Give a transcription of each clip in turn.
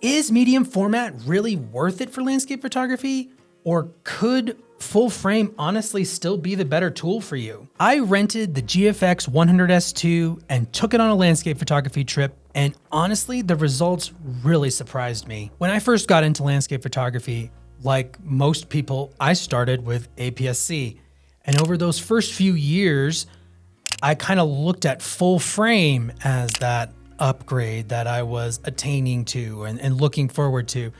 Is medium format really worth it for landscape photography? Or could full frame honestly still be the better tool for you? I rented the GFX 100S2 and took it on a landscape photography trip, and honestly, the results really surprised me. When I first got into landscape photography, like most people, I started with APS-C. And over those first few years, I kind of looked at full frame as that upgrade that I was attaining to and looking forward to.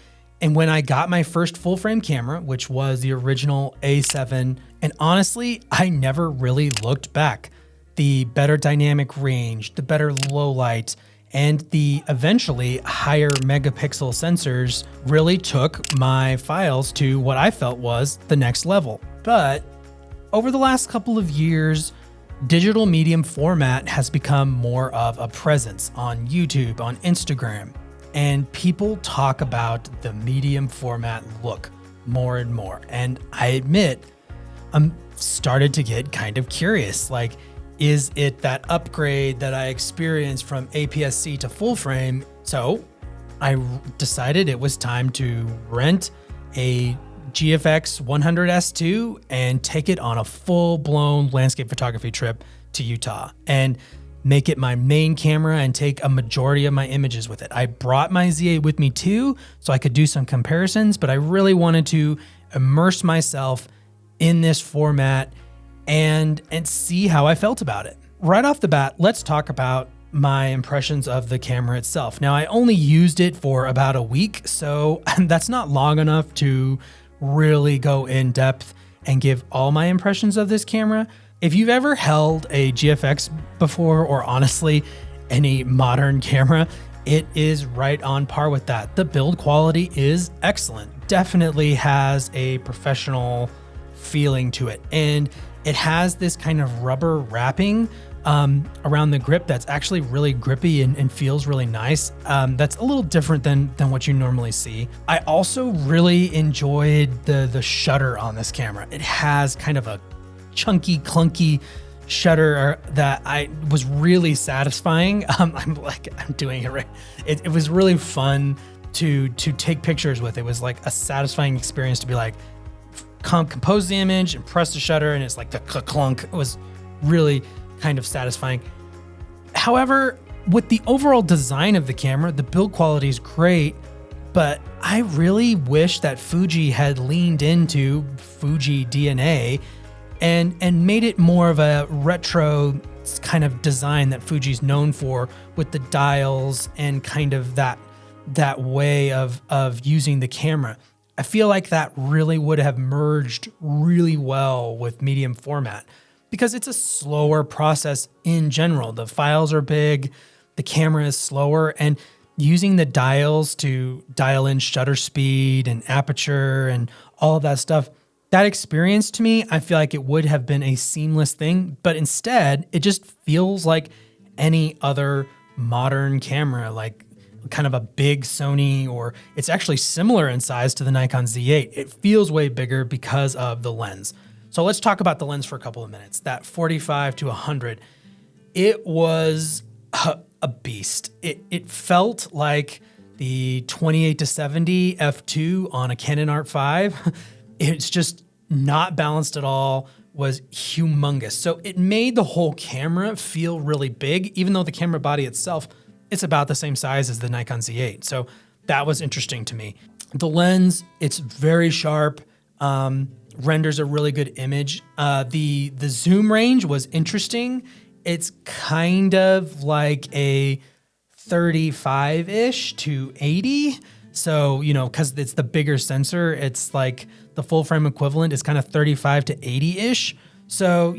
And when I got my first full frame camera, which was the original A7, and honestly, I never really looked back. The better dynamic range, the better low light, and the eventually higher megapixel sensors really took my files to what I felt was the next level. But over the last couple of years, digital medium format has become more of a presence on YouTube, on Instagram. And people talk about the medium format look more and more. And I admit, I'm started to get kind of curious. Like, is it that upgrade that I experienced from APS-C to full frame? So I decided it was time to rent a GFX 100S2 and take it on a full-blown landscape photography trip to Utah and make it my main camera and take a majority of my images with it. I brought my Z8 with me too, so I could do some comparisons, but I really wanted to immerse myself in this format and see how I felt about it. Right off the bat, let's talk about my impressions of the camera itself. Now, I only used it for about a week, so that's not long enough to really go in depth and give all my impressions of this camera. If you've ever held a GFX before, or honestly, any modern camera, it is right on par with that. The build quality is excellent. Definitely has a professional feeling to it. And it has this kind of rubber wrapping around the grip that's actually really grippy and feels really nice. That's a little different than what you normally see. I also really enjoyed the shutter on this camera. It has kind of a chunky, clunky shutter that was really satisfying. I'm doing it right. It was really fun to take pictures with. It was like a satisfying experience to be like, compose the image and press the shutter, and it's like the clunk. It was really kind of satisfying. However, with the overall design of the camera, the build quality is great, but I really wish that Fuji had leaned into Fuji DNA and made it more of a retro kind of design that Fuji's known for, with the dials and kind of that way of using the camera. I feel like that really would have merged really well with medium format, because it's a slower process in general. The files are big, the camera is slower, and using the dials to dial in shutter speed and aperture and all of that stuff, that experience to me, I feel like it would have been a seamless thing, but instead it just feels like any other modern camera, like kind of a big Sony, or it's actually similar in size to the Nikon Z8. It feels way bigger because of the lens. So let's talk about the lens for a couple of minutes. That 45 to 100, it was a beast. It felt like the 28 to 70 f2 on a Canon Art 5. It's just not balanced at all, was humongous. So it made the whole camera feel really big, even though the camera body itself, it's about the same size as the Nikon Z8. So that was interesting to me. The lens, it's very sharp, renders a really good image. The zoom range was interesting. It's kind of like a 35-ish to 80. So, because it's the bigger sensor, it's like the full frame equivalent is kind of 35 to 80-ish. So,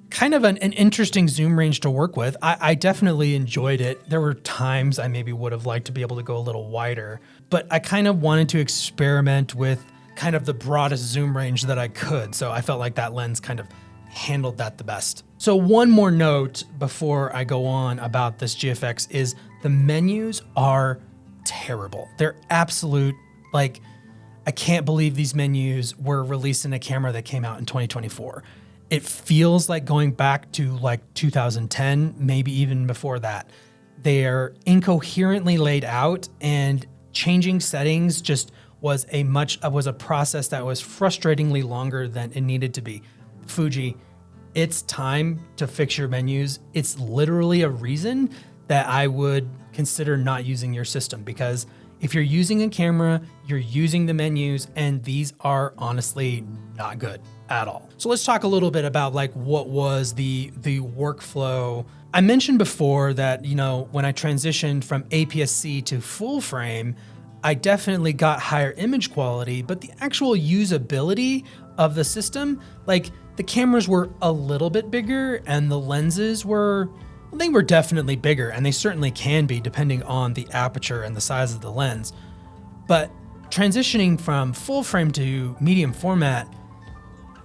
kind of an interesting zoom range to work with. I definitely enjoyed it. There were times I maybe would have liked to be able to go a little wider, but I kind of wanted to experiment with kind of the broadest zoom range that I could. So I felt like that lens kind of handled that the best. So one more note before I go on about this GFX is the menus are terrible. They're absolute, like, I can't believe these menus were released in a camera that came out in 2024. It feels like going back to like 2010, maybe even before that. They're incoherently laid out and changing settings just was a process that was frustratingly longer than it needed to be. Fuji, it's time to fix your menus. It's literally a reason that I would consider not using your system, because if you're using a camera, you're using the menus, and these are honestly not good at all. So let's talk a little bit about like what was the workflow. I mentioned before that, you know, when I transitioned from APS-C to full frame, I definitely got higher image quality, but the actual usability of the system, like the cameras were a little bit bigger and the lenses were, well, they were definitely bigger, and they certainly can be depending on the aperture and the size of the lens. But transitioning from full frame to medium format,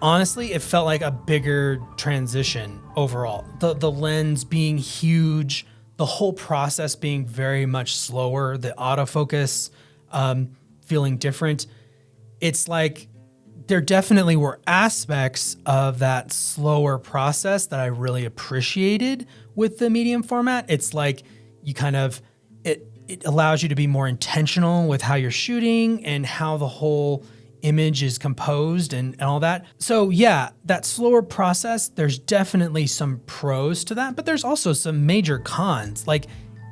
honestly, it felt like a bigger transition overall. The lens being huge, the whole process being very much slower, the autofocus feeling different. It's like there definitely were aspects of that slower process that I really appreciated with the medium format. It's like you kind of, it allows you to be more intentional with how you're shooting and how the whole image is composed and all that. So yeah, that slower process, there's definitely some pros to that, but there's also some major cons. Like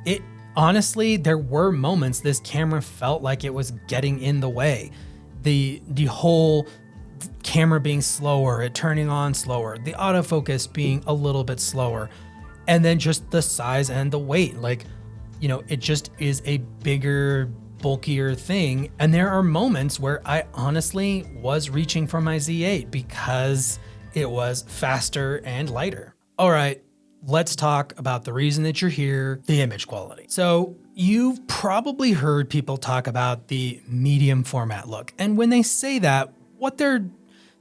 it, honestly, there were moments this camera felt like it was getting in the way. The whole camera being slower, it turning on slower, the autofocus being a little bit slower, and then just the size and the weight. Like, you know, it just is a bigger, bulkier thing. And there are moments where I honestly was reaching for my Z8 because it was faster and lighter. All right, let's talk about the reason that you're here, the image quality. So you've probably heard people talk about the medium format look. And when they say that, what they're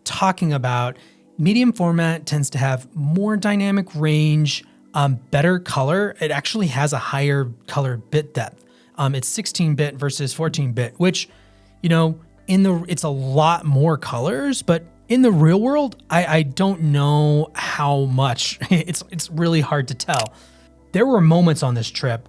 talking about, medium format tends to have more dynamic range, better color. It actually has a higher color bit depth. It's 16-bit versus 14-bit, which, you know, it's a lot more colors, but in the real world, I don't know how much. It's really hard to tell. There were moments on this trip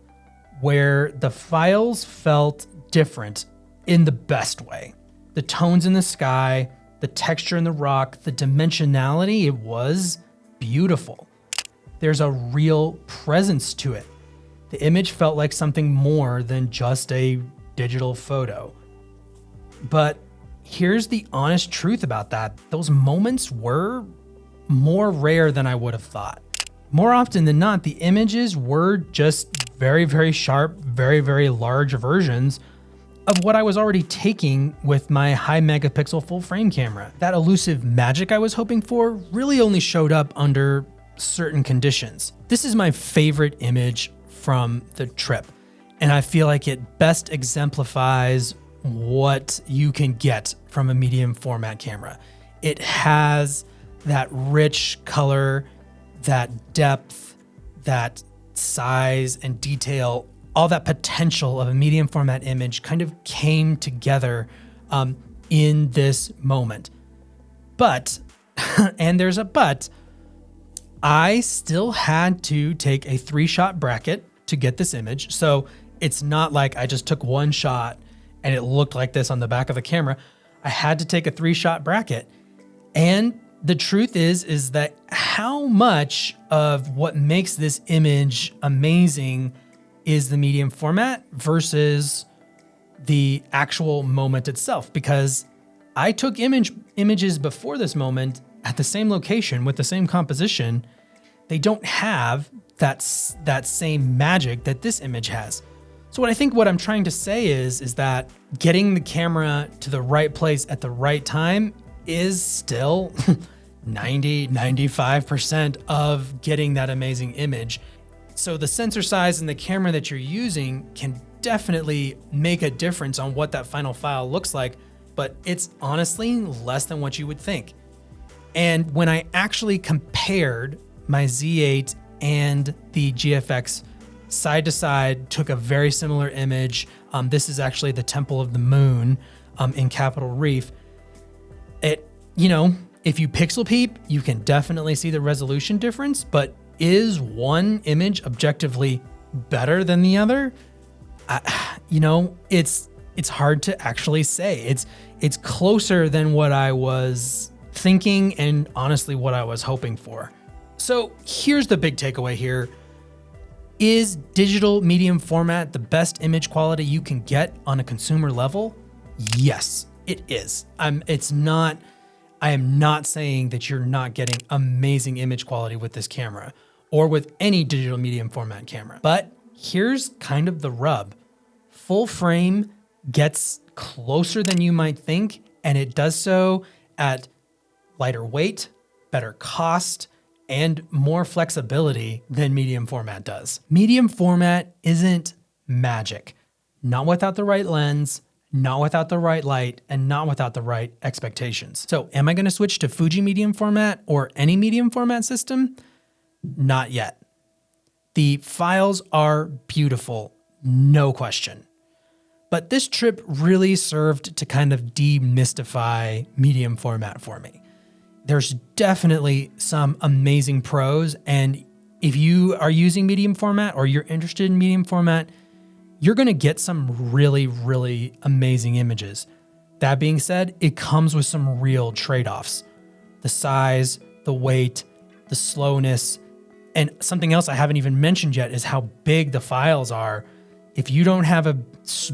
where the files felt different in the best way. The tones in the sky, the texture in the rock, the dimensionality, it was beautiful. There's a real presence to it. The image felt like something more than just a digital photo. But here's the honest truth about that. Those moments were more rare than I would have thought. More often than not, the images were just very, very sharp, very, very large versions of what I was already taking with my high megapixel full frame camera. That elusive magic I was hoping for really only showed up under certain conditions. This is my favorite image from the trip, and I feel like it best exemplifies what you can get from a medium format camera. It has that rich color, that depth, that size and detail. All that potential of a medium format image kind of came together in this moment. But, and there's a but, I still had to take a 3-shot bracket to get this image. So it's not like I just took one shot and it looked like this on the back of the camera. I had to take a 3-shot bracket. And the truth is that how much of what makes this image amazing is the medium format versus the actual moment itself, because I took images before this moment at the same location with the same composition. They don't have that same magic that this image has. So what I'm trying to say is that getting the camera to the right place at the right time is still 95% of getting that amazing image. So the sensor size and the camera that you're using can definitely make a difference on what that final file looks like, but it's honestly less than what you would think. And when I actually compared my Z8 and the GFX side to side, took a very similar image. This is actually the Temple of the Moon in Capitol Reef. If you pixel peep, you can definitely see the resolution difference, but is one image objectively better than the other? It's it's hard to actually say. It's closer than what I was thinking and honestly what I was hoping for. So here's the big takeaway here. Is digital medium format the best image quality you can get on a consumer level? Yes, it is. I am not saying that you're not getting amazing image quality with this camera or with any digital medium format camera. But here's kind of the rub. Full frame gets closer than you might think, and it does so at lighter weight, better cost, and more flexibility than medium format does. Medium format isn't magic. Not without the right lens, not without the right light, and not without the right expectations. So am I gonna switch to Fuji medium format or any medium format system? Not yet. The files are beautiful, no question. But this trip really served to kind of demystify medium format for me. There's definitely some amazing pros, and if you are using medium format or you're interested in medium format, you're gonna get some really, really amazing images. That being said, it comes with some real trade-offs. The size, the weight, the slowness, and something else I haven't even mentioned yet is how big the files are. If you don't have a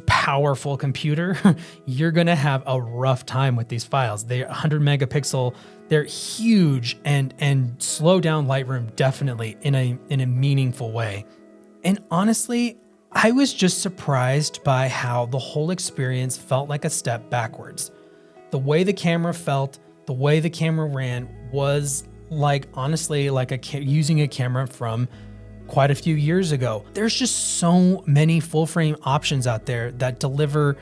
powerful computer, you're gonna have a rough time with these files. They're 100 megapixel, they're huge, and slow down Lightroom definitely in a meaningful way. And honestly, I was just surprised by how the whole experience felt like a step backwards. The way the camera felt, the way the camera ran was like, honestly, like using a camera from quite a few years ago. There's just so many full frame options out there that deliver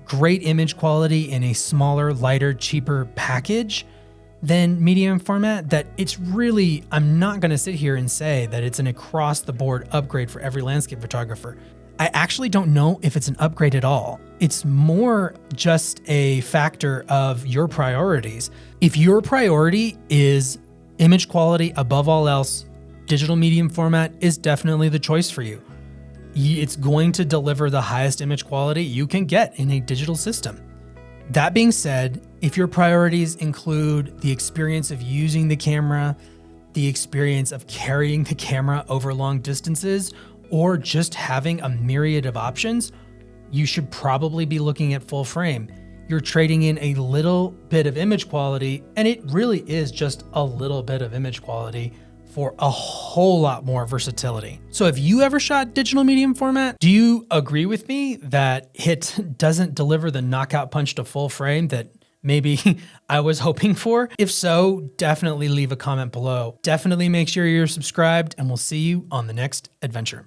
great image quality in a smaller, lighter, cheaper package than medium format that it's really, I'm not gonna sit here and say that it's an across the board upgrade for every landscape photographer. I actually don't know if it's an upgrade at all. It's more just a factor of your priorities. If your priority is image quality above all else, digital medium format is definitely the choice for you. It's going to deliver the highest image quality you can get in a digital system. That being said, if your priorities include the experience of using the camera, the experience of carrying the camera over long distances, or just having a myriad of options, you should probably be looking at full frame. You're trading in a little bit of image quality, and it really is just a little bit of image quality for a whole lot more versatility. So if you ever shot digital medium format, do you agree with me that it doesn't deliver the knockout punch to full frame that maybe I was hoping for? If so, definitely leave a comment below. Definitely make sure you're subscribed, and we'll see you on the next adventure.